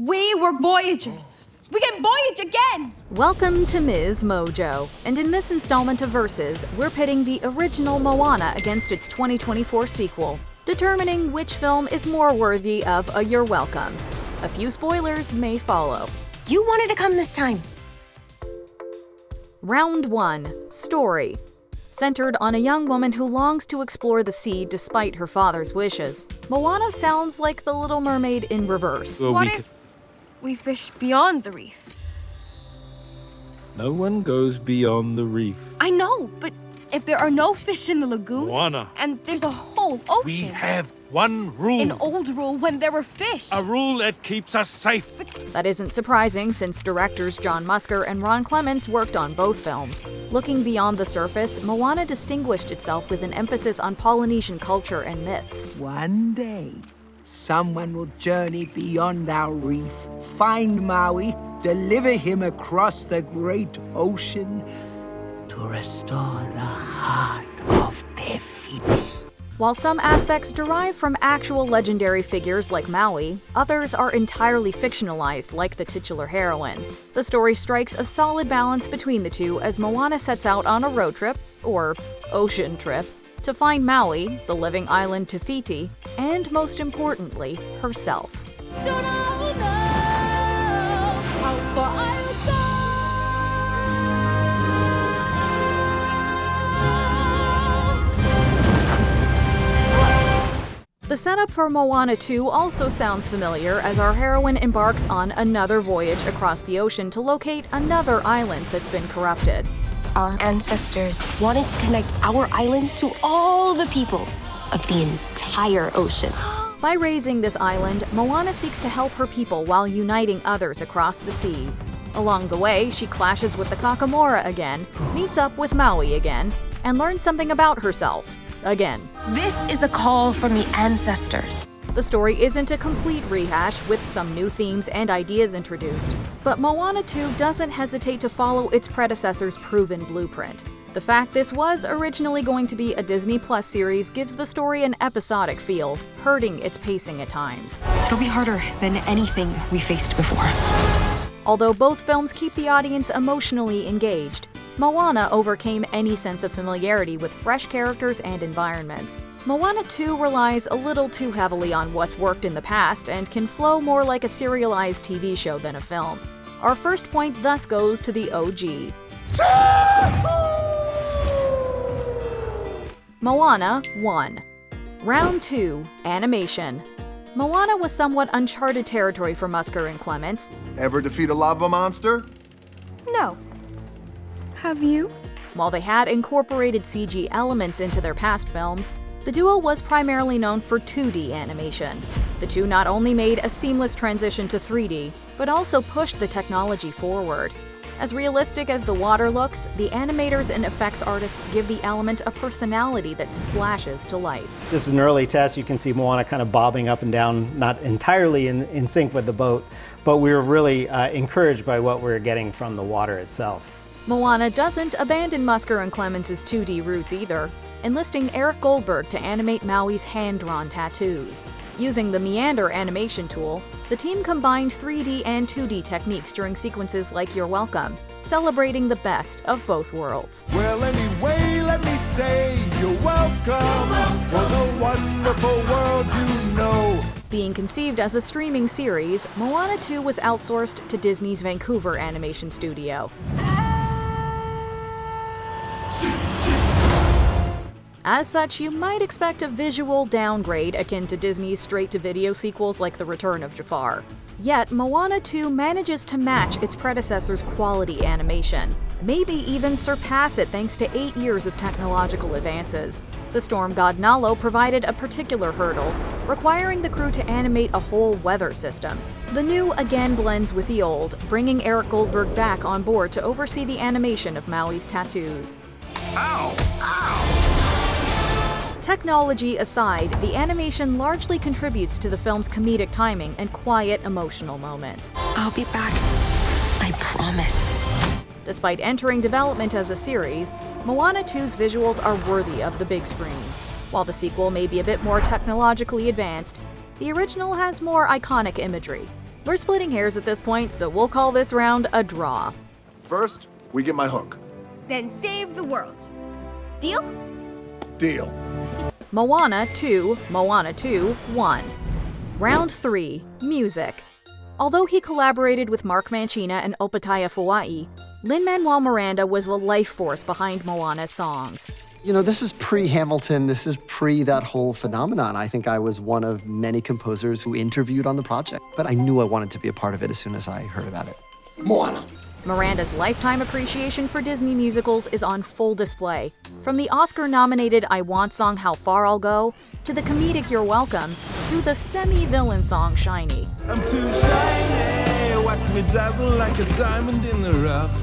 We were Voyagers. We can voyage again! Welcome to MsMojo, and in this installment of Versus, we're pitting the original Moana against its 2024 sequel, determining which film is more worthy of a "you're welcome." A few spoilers may follow. You wanted to come this time. Round 1. Story. Centered on a young woman who longs to explore the sea despite her father's wishes, Moana sounds like The Little Mermaid in reverse. What if we fish beyond the reef? No one goes beyond the reef. I know, but if there are no fish in the lagoon, Moana, and there's a whole ocean, we have one rule. an old rule when there were fish. A rule that keeps us safe. That isn't surprising since directors John Musker and Ron Clements worked on both films. Looking beyond the surface, Moana distinguished itself with an emphasis on Polynesian culture and myths. One day, someone will journey beyond our reef, find Maui, deliver him across the great ocean to restore the heart of Te Fiti. While some aspects derive from actual legendary figures like Maui, others are entirely fictionalized like the titular heroine. The story strikes a solid balance between the two as Moana sets out on a road trip, or ocean trip, to find Maui, the living island Te Fiti, and most importantly, herself. Don't know how far I'll The setup for Moana 2 also sounds familiar as our heroine embarks on another voyage across the ocean to locate another island that's been corrupted. Our ancestors wanted to connect our island to all the people of the entire ocean. By raising this island, Moana seeks to help her people while uniting others across the seas. Along the way, she clashes with the Kakamora again, meets up with Maui again, and learns something about herself again. This is a call from the ancestors. The story isn't a complete rehash with some new themes and ideas introduced, but Moana 2 doesn't hesitate to follow its predecessor's proven blueprint. The fact this was originally going to be a Disney Plus series gives the story an episodic feel, hurting its pacing at times. It'll be harder than anything we faced before. Although both films keep the audience emotionally engaged, Moana overcame any sense of familiarity with fresh characters and environments. Moana 2 relies a little too heavily on what's worked in the past and can flow more like a serialized TV show than a film. Our first point thus goes to the OG. Moana 1. Round 2. Animation. Moana was somewhat uncharted territory for Musker and Clements. Ever defeat a lava monster? No. Have you? While they had incorporated CG elements into their past films, the duo was primarily known for 2D animation. The two not only made a seamless transition to 3D, but also pushed the technology forward. As realistic as the water looks, the animators and effects artists give the element a personality that splashes to life. This is an early test. You can see Moana kind of bobbing up and down, not entirely in sync with the boat, but we were really encouraged by what we were getting from the water itself. Moana doesn't abandon Musker and Clements' 2D roots either, enlisting Eric Goldberg to animate Maui's hand-drawn tattoos. Using the Meander animation tool, the team combined 3D and 2D techniques during sequences like You're Welcome, celebrating the best of both worlds. Well, anyway, let me say you're welcome for the wonderful world you know. Being conceived as a streaming series, Moana 2 was outsourced to Disney's Vancouver animation studio. As such, you might expect a visual downgrade akin to Disney's straight-to-video sequels like The Return of Jafar. Yet, Moana 2 manages to match its predecessor's quality animation, maybe even surpass it thanks to 8 years of technological advances. The storm god Nalo provided a particular hurdle, requiring the crew to animate a whole weather system. The new again blends with the old, bringing Eric Goldberg back on board to oversee the animation of Maui's tattoos. Ow! Ow! Technology aside, the animation largely contributes to the film's comedic timing and quiet emotional moments. I'll be back. I promise. Despite entering development as a series, Moana 2's visuals are worthy of the big screen. While the sequel may be a bit more technologically advanced, the original has more iconic imagery. We're splitting hairs at this point, so we'll call this round a draw. First, we get my hook. Then save the world. Deal? Deal. Moana 2, Moana 2, 1. Round 3, music. Although he collaborated with Mark Mancina and Opataya Fuai, Lin-Manuel Miranda was the life force behind Moana's songs. You know, this is pre-Hamilton, this is pre that whole phenomenon. I think I was one of many composers who interviewed on the project, but I knew I wanted to be a part of it as soon as I heard about it. Moana. Miranda's lifetime appreciation for Disney musicals is on full display. From the Oscar-nominated I Want song How Far I'll Go, to the comedic You're Welcome, to the semi-villain song Shiny. I'm too shiny. Watch me dazzle like a diamond in the rough.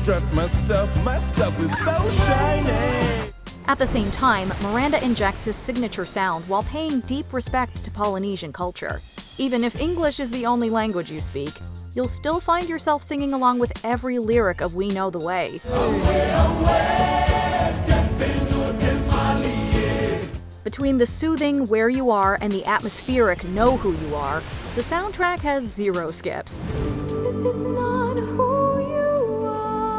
Strut my stuff is so shiny. At the same time, Miranda injects his signature sound while paying deep respect to Polynesian culture. Even if English is the only language you speak, you'll still find yourself singing along with every lyric of We Know the Way. Between the soothing Where You Are and the atmospheric Know Who You Are, the soundtrack has zero skips. This is not who you are.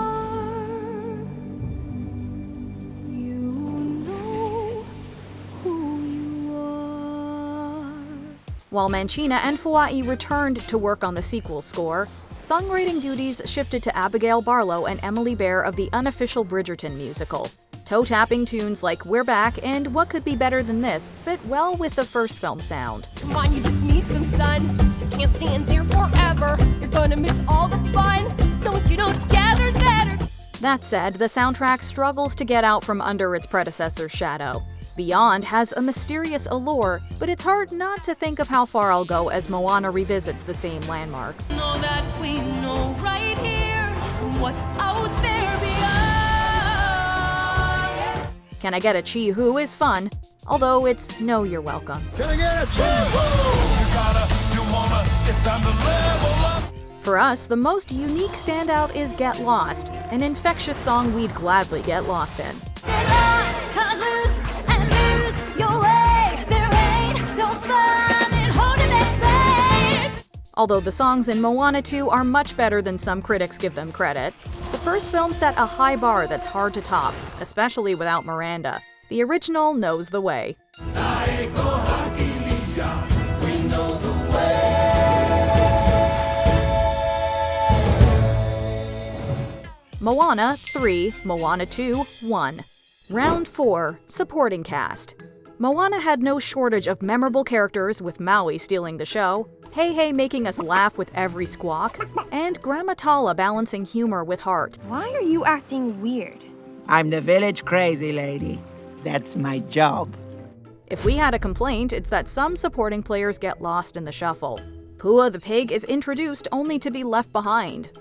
You know who you are. While Mancina and Fuai returned to work on the sequel score, songwriting duties shifted to Abigail Barlow and Emily Bear of the unofficial Bridgerton musical. Toe-tapping tunes like We're Back and What Could Be Better Than This fit well with the first film sound. Come on, you just need some sun. You can't stand there forever. You're gonna miss all the fun. Don't you know together's better? That said, the soundtrack struggles to get out from under its predecessor's shadow. Beyond has a mysterious allure, but it's hard not to think of How Far I'll Go as Moana revisits the same landmarks. Know that we know right here what's out there beyond. Can I Get a Chi Who is fun, although it's no you're welcome. Can I get a it's time to level up. For us, the most unique standout is Get Lost, an infectious song we'd gladly get lost in. Get lost, cut loose, and lose your way. There ain't no fun in holding it back. Although the songs in Moana 2 are much better than some critics give them credit, the first film set a high bar that's hard to top, especially without Miranda. The original knows the way. Moana 3, Moana 2, 1. Round 4, supporting cast. Moana had no shortage of memorable characters, with Maui stealing the show, Hey Hey making us laugh with every squawk, and Grandma Tala balancing humor with heart. Why are you acting weird? I'm the village crazy lady. That's my job. If we had a complaint, it's that some supporting players get lost in the shuffle. Pua the pig is introduced only to be left behind.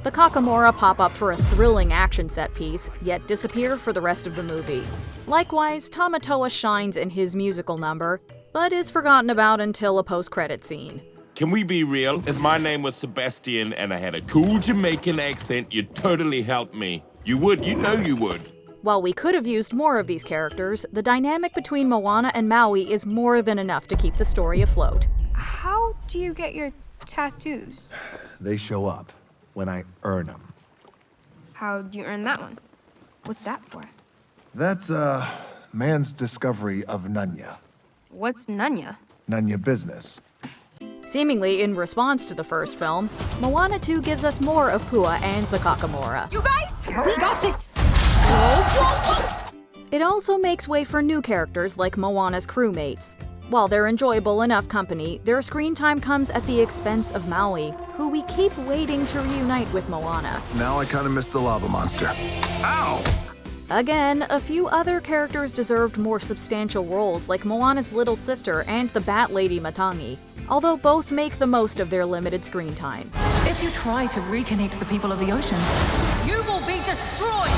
The Kakamora pop up for a thrilling action set piece, yet disappear for the rest of the movie. Likewise, Tamatoa shines in his musical number, but is forgotten about until a post-credit scene. Can we be real? If my name was Sebastian and I had a cool Jamaican accent, you'd totally help me. You would, you know you would. While we could have used more of these characters, the dynamic between Moana and Maui is more than enough to keep the story afloat. How do you get your tattoos? They show up when I earn them. How do you earn that one? What's that for? That's, man's discovery of Nunya. What's Nunya? Nunya business. Seemingly in response to the first film, Moana 2 gives us more of Pua and the Kakamora. You guys, we got this. It also makes way for new characters like Moana's crewmates. While they're enjoyable enough company, their screen time comes at the expense of Maui, who we keep waiting to reunite with Moana. Now I kind of miss the lava monster. Ow! Again, a few other characters deserved more substantial roles, like Moana's little sister and the Bat Lady Matangi, although both make the most of their limited screen time. If you try to reconnect the people of the ocean, you will be destroyed!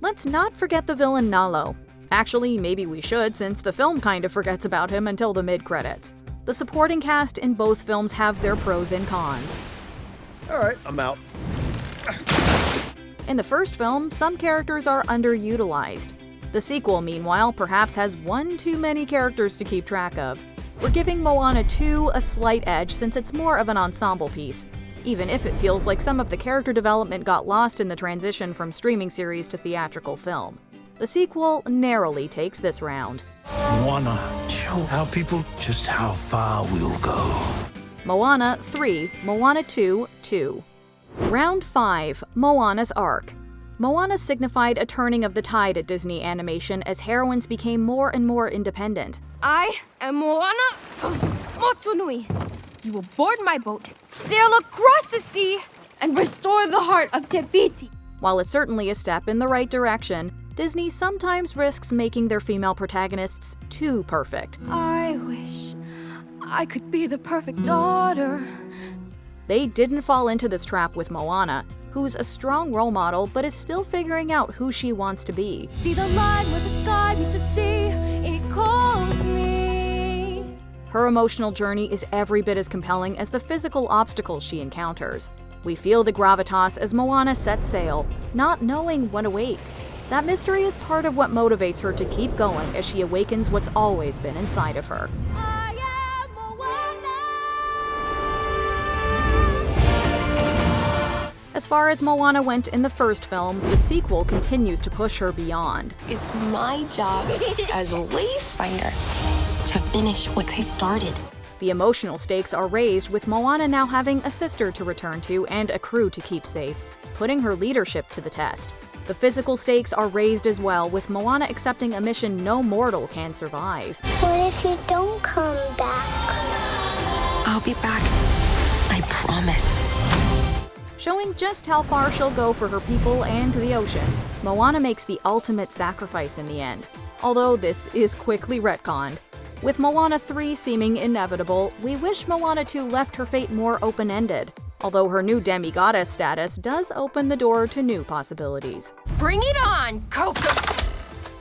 Let's not forget the villain Nalo. Actually, maybe we should, since the film kind of forgets about him until the mid-credits. The supporting cast in both films have their pros and cons. All right, I'm out. In the first film, some characters are underutilized. The sequel, meanwhile, perhaps has one too many characters to keep track of. We're giving Moana 2 a slight edge since it's more of an ensemble piece, even if it feels like some of the character development got lost in the transition from streaming series to theatrical film. The sequel narrowly takes this round. Moana, show our people just how far we'll go. Moana 3, Moana 2, 2. Round 5, Moana's Arc. Moana signified a turning of the tide at Disney Animation as heroines became more and more independent. I am Moana Motunui. You will board my boat, sail across the sea, and restore the heart of Te Fiti. While it's certainly a step in the right direction, Disney sometimes risks making their female protagonists too perfect. I wish I could be the perfect daughter. They didn't fall into this trap with Moana, who's a strong role model but is still figuring out who she wants to be. See the line where the sky meets the sea, it calls me. Her emotional journey is every bit as compelling as the physical obstacles she encounters. We feel the gravitas as Moana sets sail, not knowing what awaits. That mystery is part of what motivates her to keep going as she awakens what's always been inside of her. I am Moana. As far as Moana went in the first film, the sequel continues to push her beyond. It's my job as a wayfinder to finish what they started. The emotional stakes are raised with Moana now having a sister to return to and a crew to keep safe, putting her leadership to the test. The physical stakes are raised as well, with Moana accepting a mission no mortal can survive. What if you don't come back? I'll be back. I promise. Showing just how far she'll go for her people and the ocean, Moana makes the ultimate sacrifice in the end, although this is quickly retconned. With Moana 3 seeming inevitable, we wish Moana 2 left her fate more open-ended, although her new demigoddess status does open the door to new possibilities. Bring it on, Coco!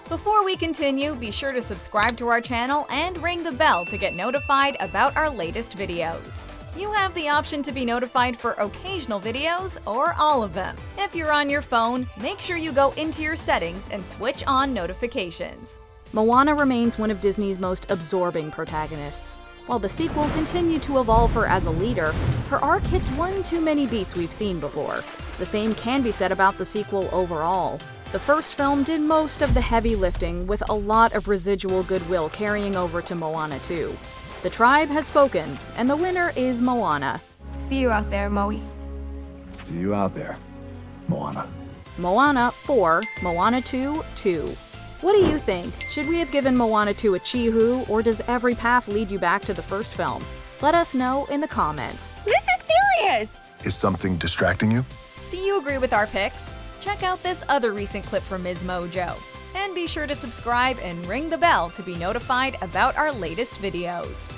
Before we continue, be sure to subscribe to our channel and ring the bell to get notified about our latest videos. You have the option to be notified for occasional videos or all of them. If you're on your phone, make sure you go into your settings and switch on notifications. Moana remains one of Disney's most absorbing protagonists. While the sequel continued to evolve her as a leader, her arc hits one too many beats we've seen before. The same can be said about the sequel overall. The first film did most of the heavy lifting, with a lot of residual goodwill carrying over to Moana 2. The tribe has spoken, and the winner is Moana. See you out there, Moe. See you out there, Moana. Moana 4, Moana 2, 2. What do you think? Should we have given Moana 2 a Chihu, or does every path lead you back to the first film? Let us know in the comments. This is serious! Is something distracting you? Do you agree with our picks? Check out this other recent clip from MsMojo. And be sure to subscribe and ring the bell to be notified about our latest videos.